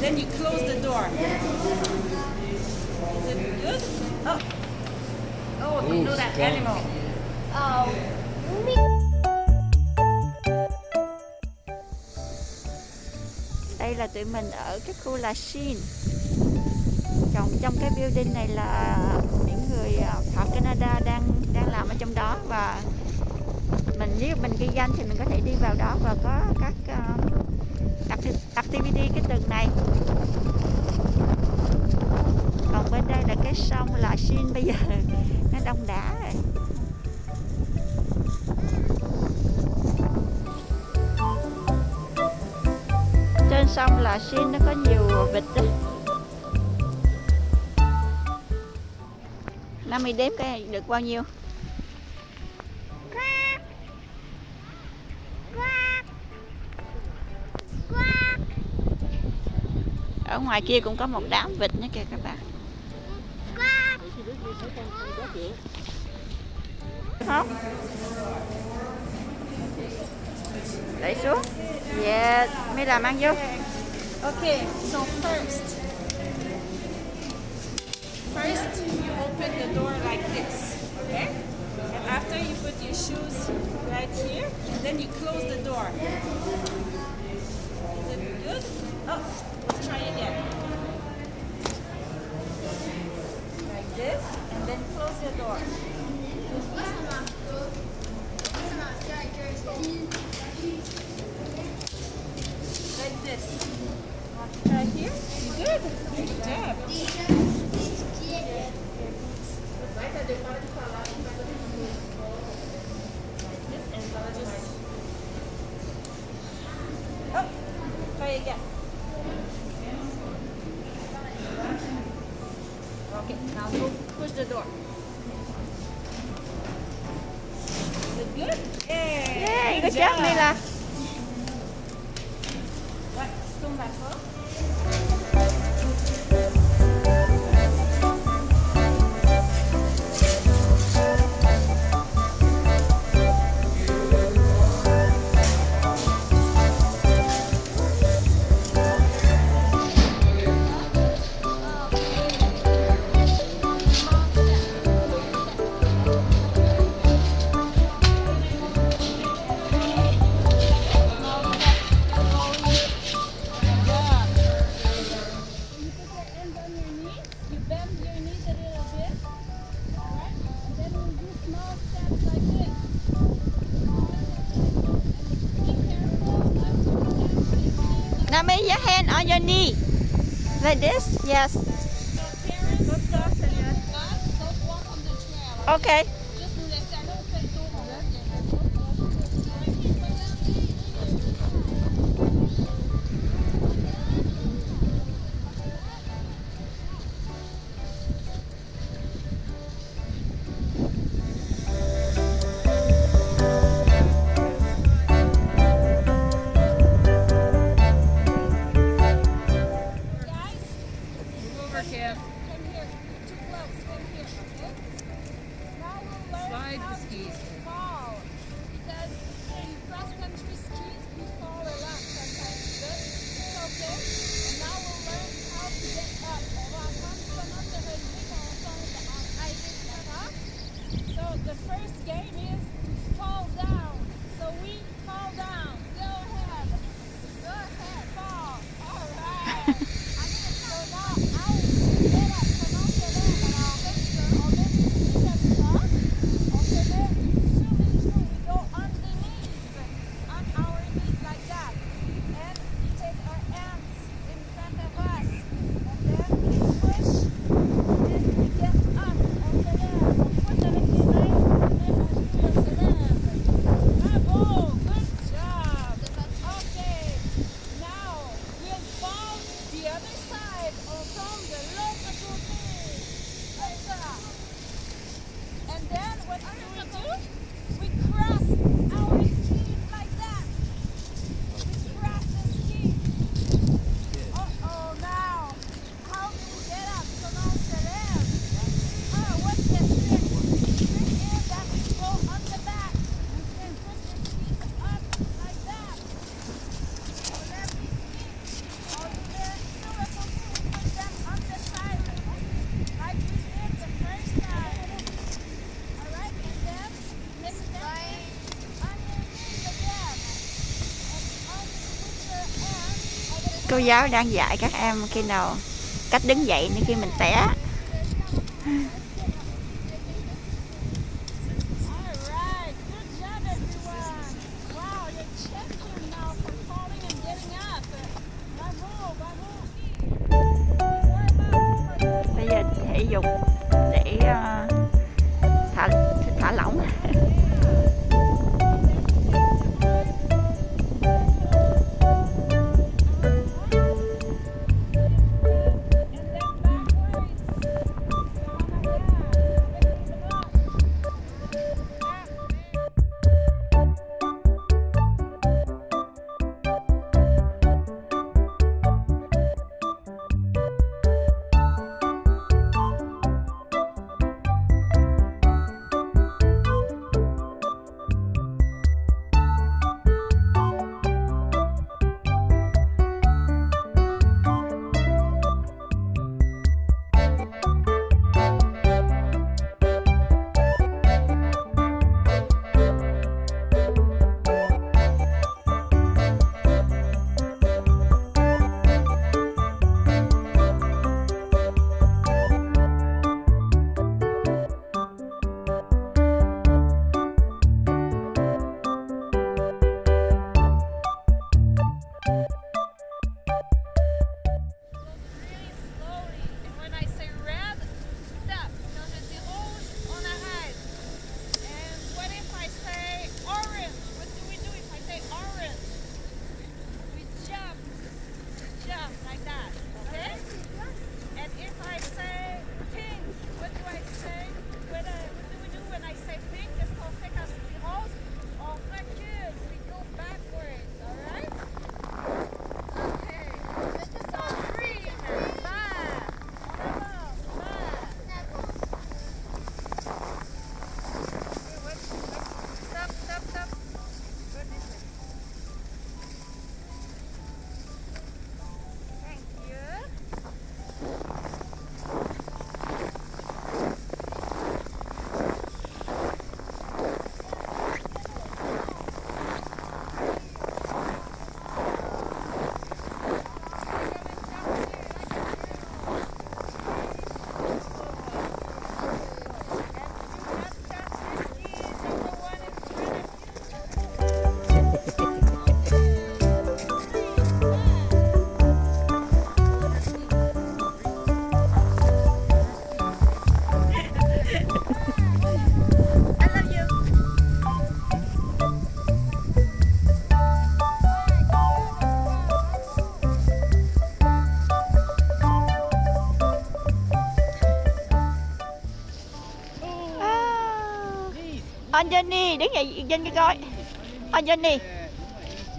then you close the door. Is it good? Oh, oh, you know that animal. Oh. Đây là tụi mình ở cái khu là Shin. Còn trong cái building này là những người ở Canada đang làm ở trong đó, và nếu mình ghi danh thì mình có thể đi vào đó và có các activity cái tầng này. Còn bên đây là cái sông là Shin, bây giờ nó đông đá rồi. Trên sông là Shin nó có nhiều vịt đó. Năm mươi đếm cái được bao nhiêu? Ở ngoài kia cũng có một đám vịt nữa kìa các bạn. Không? Đẩy xuống. Yeah, mới làm ăn vô. Okay, so first you open the door like this, okay? And after you put your shoes right here, and then you close the door. Is it good? Oh, let's try again. Like this, and then close the door. Like this. Want to try here? You good? Good job. Oh, try again. Okay, now go push the door. Is it good? Yeah, good job, Mila. What? Come back up. Now make your hand on your knee. Like this? Yes. Okay. The first game is to fall down. So we fall down. Go ahead. Go ahead. Fall. All right. So now I will get up. Comment on se lève? Alors, on met les pieds comme ça. On se met sur les genoux. We go on the knees. On our knees like that. And we take our hands in front of us. And then we push. And we get up. On se lève. On push avec les mains. Bravo! Good job! Okay, now we'll fall the other side. On tombe de l'autre côté. Comme ça. And then what do? We cross our skis like that. We cross the skis. Uh-oh, now. How do we get up? Comment on se lève? Oh, what's the trick? The trick is that we go on the back. We can push the skis up like that. On every ski. On the Cô giáo đang dạy các em khi nào cách đứng dậy nếu khi mình té. All right, good job, everyone. Wow, you're champion now from falling and getting up. Bravo, bravo. Bây giờ thể dục để thả lỏng. On your knee, đứng dậy trên cái coi. On your knee.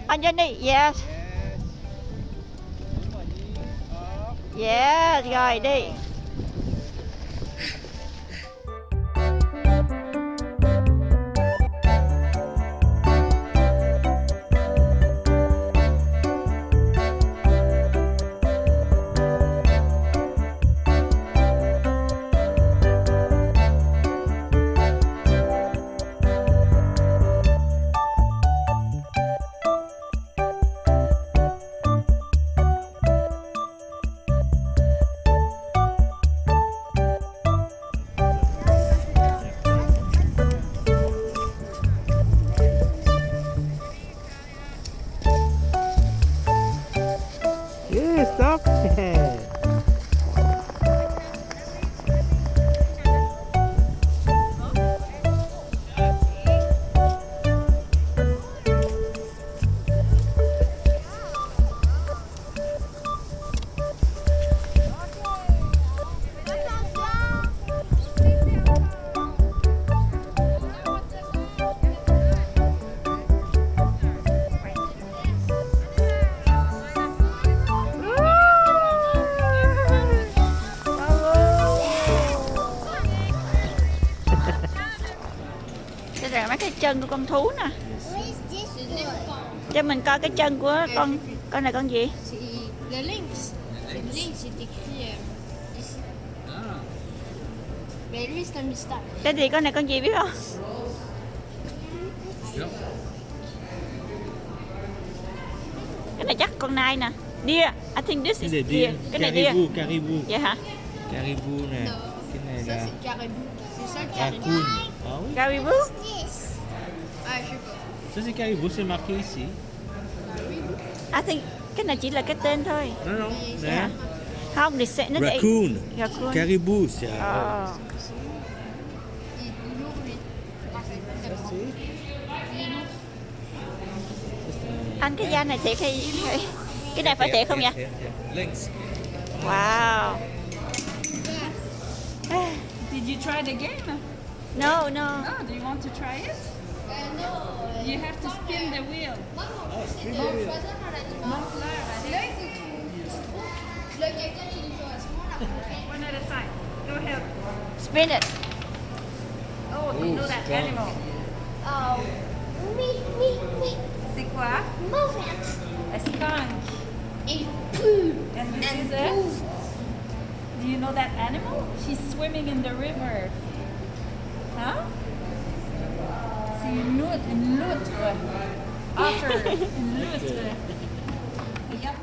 On your knee, yes. Yes, rồi đi. Stop. Đây là mấy cái chân của con thú nè. Cho mình coi cái chân của con này con gì? Le lynx. Le lynx est écrit ici. Mais lui, c'est un mystère. Cái gì con này con gì biết không? Cái này chắc con nai nè. Deer. I think this Cái is này deer. deer. Cái này deer. Caribou. Vậy hả? Caribou nè. Cái này Ça, là c'est caribou. C'est ça le caribou. raccoon. Ah oui. Caribou. Ah, je sais pas. Ça c'est caribou, c'est marqué ici. I think cái này chỉ là cái tên thôi. Non, non. Nè. Không, thì sẽ nó sẽ- Raccoon. Raccoon. Caribou, c'est Ờ. Il est lourd, lui. En fait, très grand. Il est lourd. Anh cái da này thiệt hay cái này phải thiệt không vậy? Lynx. Wow. Did you try the game? No, no. Oh, do you want to try it? Non, You have to spin the wheel. moi, mon but, c'était choisir un animal. Là, il faut tout. Là, quelqu'un qui nous correspond, la prochaine. One at a time. Go ahead. Spin it. Oh, you know that animal. Oh, oui, oui, oui. C'est quoi? Mauvais. A skunk. Il pue. And this is it? Do you know that animal? She's swimming in the river. Huh? C'est une loutre. Otter. Une loutre. Yep.